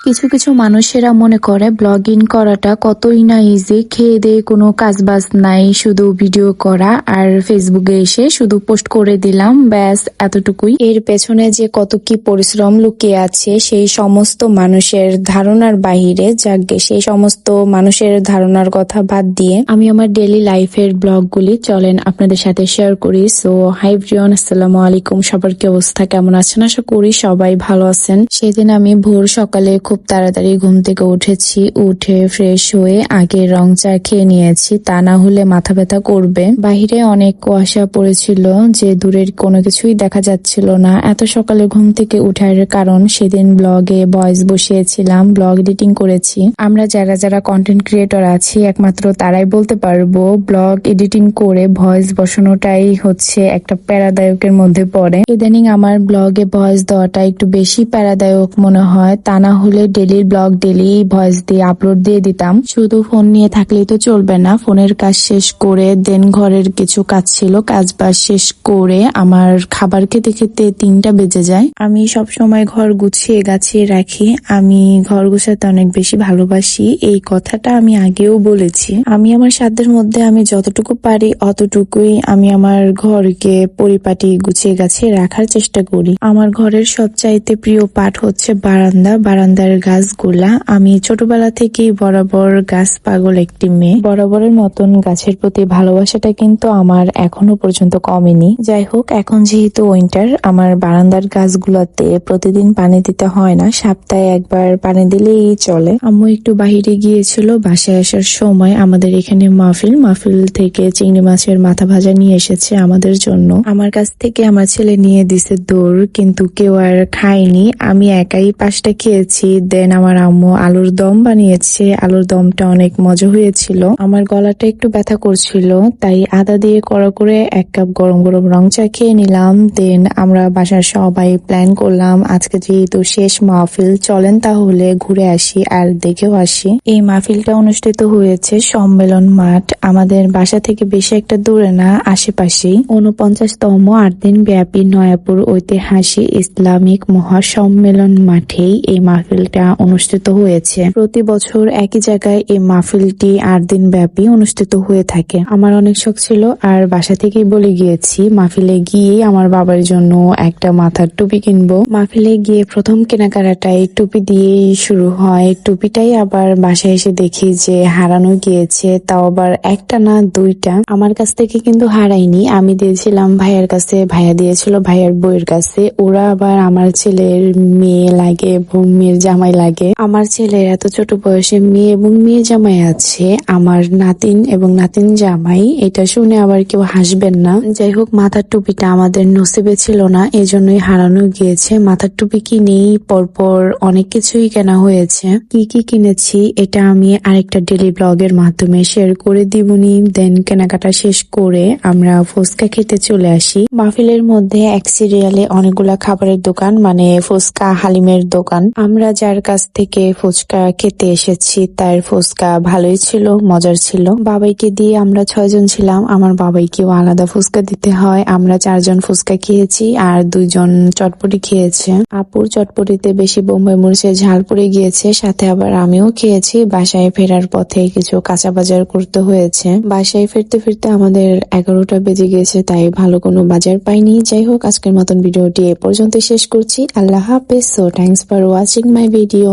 কিছু কিছু মানুষেরা মনে করে ব্লগিং করাটা কতই না ইজি, খেয়ে দিয়ে কোনো কাজ বাজ নাই, শুধু ভিডিও করা আর ফেসবুকে এসে শুধু পোস্ট করে দিলাম, ব্যাস এতটুকুই। এর পেছনে যে কত কি পরিশ্রম লুকিয়ে আছে সেই সমস্ত মানুষের ধারণার বাহিরে, যাকে সেই সমস্ত মানুষের ধারণার কথা বাদ দিয়ে আমি আমার ডেইলি লাইফের ব্লগগুলি চলেন আপনাদের সাথে শেয়ার করি। সো হাই এভরিওয়ান, আসসালামু আলাইকুম। সবার কি অবস্থা, কেমন আছেন? আশা করি সবাই ভালো আছেন। সেদিন আমি ভোর সকালে খুব তাড়াতাড়ি ঘুম থেকে উঠেছি, উঠে ফ্রেশ হয়ে আগে রং চা খেয়ে নিয়েছি, তা না হলে মাথা ব্যথা করবে। বাহিরে অনেক কুয়াশা পড়েছিল যে দূরের কোনো কিছুই দেখা যাচ্ছিল না। এত সকালে ঘুম থেকে উঠার কারণ সেদিন ব্লগে ভয়েস বসিয়েছিলাম, ব্লগ এডিটিং করেছি। আমরা যারা যারা কন্টেন্ট ক্রিয়েটর আছি একমাত্র তারাই বলতে পারবো ব্লগ এডিটিং করে ভয়েস বসানোটাই হচ্ছে একটা প্যারাদায়কের মধ্যে পড়ে। ইদানিং আমার ব্লগে ভয়েস দেওয়াটা একটু বেশি প্যারাদায়ক মনে হয়, তা না হলে ডেলি ব্লগ ডেলি ভয়েস দিয়ে আপলোড দিয়ে দিতাম। শুধু ফোন নিয়ে থাকলেই তো চলবে না, ফোনের কাজ শেষ করে দেন ঘরের কিছু কাজ ছিল, কাজ বাজ শেষ করে আমার খাবার খেতে খেতে 3টা বেজে যায়। আমি সব সময় ঘর গুছিয়ে গাছিয়ে রাখি, আমি ঘর গুছাতে অনেক বেশি ভালোবাসি। এই কথাটা আমি আগেও বলেছি। আমি আমার সাধ্যের মধ্যে আমি যতটুকু পারি অতটুকুই আমি আমার ঘরকে পরিপাটি গুছিয়ে গাছিয়ে রাখার চেষ্টা করি। আমার ঘরের সবচাইতে প্রিয় পার্ট হচ্ছে বারান্দা, বারান্দার গাছগুলা। আমি ছোটবেলা থেকেই বরাবর গাছ পাগল একটি মেয়ে। বরাবরের মতন গাছের প্রতি ভালোবাসাটা কিন্তু আমার এখনো পর্যন্ত কমেনি। যাই হোক, এখন যেহেতু উইন্টার, আমার বারান্দার গাছগুলোতে প্রতিদিন পানি দিতে হয় না, সপ্তাহে একবার পানি দিলেই চলে। আম্মু একটু বাহিরে গিয়েছিল, বাসায় আসার সময় আমাদের এখানে মাহফিল থেকে চিংড়ি মাছের মাথা ভাজা নিয়ে এসেছে আমাদের জন্য। আমার কাছ থেকে আমার ছেলে নিয়ে দিছে দৌড়, কিন্তু কেউ আর খায়নি, আমি একাই 5টা খেয়েছি। দেন আমার আম্মু আলুর দম বানিয়েছে, আলুর দমটা অনেক মজা হয়েছিল। আমার গলাটা একটু ব্যথা করছিল, তাই আদা দিয়ে কড়া করে 1 কাপ গরম গরম রং চা খেয়ে নিলাম। দেন আমরা বাসার সবাই প্ল্যান করলাম আজকে যেহেতু শেষ মাহফিল, চলেন তাহলে ঘুরে আসি আর দেখেও আসি। এই মাহফিলটা অনুষ্ঠিত হয়েছে সম্মেলন মাঠ, আমাদের বাসা থেকে বেশি একটা দূরে না, আশেপাশেই। 49তম 8 দিন ব্যাপী নয়াপুর ঐতিহাসিক ইসলামিক মহাসম্মেলন মাঠেই এই মাহফিলটা অনুষ্ঠিত হয়েছে। প্রতি বছর একই জায়গায় এই মাহফিলটি 8 দিন ব্যাপী অনুষ্ঠিত হয়ে থাকে। আমার অনেক শখ ছিল আর বাসা থেকেই বলে গিয়েছি মাহফিলে গিয়ে আমার বাবার জন্য একটা মাথার টুপি কিনবো। মাহফিলে গিয়ে প্রথম কেনাকাটাটাই টুপি দিয়েই শুরু হয়। টুপিটাই আবার বাসায় এসে দেখি যে হারানো গিয়েছে, তাও আবার একটা না 2টা। আমার কাছ থেকে কিন্তু হারাইনি, আমি দিয়েছিলাম ভাইয়ার কাছে, ভাইয়া দিয়েছিল ভাইয়ার বউয়ের কাছে। ওরা আবার আমার ছেলের মেয়ে লাগে এবং মেয়ের জামাই লাগে। আমার ছেলের এত ছোট বয়সে মেয়ে এবং মেয়ে জামাই আছে, আমার নাতিন এবং নাতিন জামাই। এটা শুনে আবার কেউ হাসবেন না। যাই হোক, মাথার টুপিটা আমাদের নসিবে ছিল না, এজন্যই হারানো গিয়েছে। মাথার টুপি কিনেই পরপর অনেক কিছুই কেনা হয়েছে। কি কি কিনেছি এটা আমি আরেকটা ডেলি ব্লগের মাধ্যমে শেয়ার করে দিবনি। দেন কেনাকাটা শেষ করে আমরা ফুচকা খেতে চলে আসি। মাহফিলের মধ্যে এক সিরিয়ালে অনেকগুলা খাবারের দোকান, মানে ফুচকা হালিমের দোকান। আমরা যার কাছ থেকে ফুচকা খেতে এসেছি তার ফুচকা ভালোই ছিল, মজার ছিল। বাবাইকে দিয়ে আমরা 6 জন ছিলাম, আমার বাবাইকেও আলাদা ফুচকা দিতে হয়। আমরা 4 জন ফুচকা খেয়েছি আর 2 জন চটপটি খেয়েছে। আপুর চটপটিতে বেশি বোম্বাই মরিচের ঝাল পড়ে গিয়েছে, সাথে আবার আমিও খেয়েছি। বাসায় ফেরার পথে কিছু কাঁচা বাজার করতে হয়েছে। বাসায় ফিরতে ফিরতে আমাদের 11টা বেজে গিয়েছে, তাই ভালো কোনো বাজার পাইনি। যাই হোক, আজকের মতন ভিডিওটি এ পর্যন্ত শেষ করছি। আল্লাহ হাফেজ। So thanks for watching my video.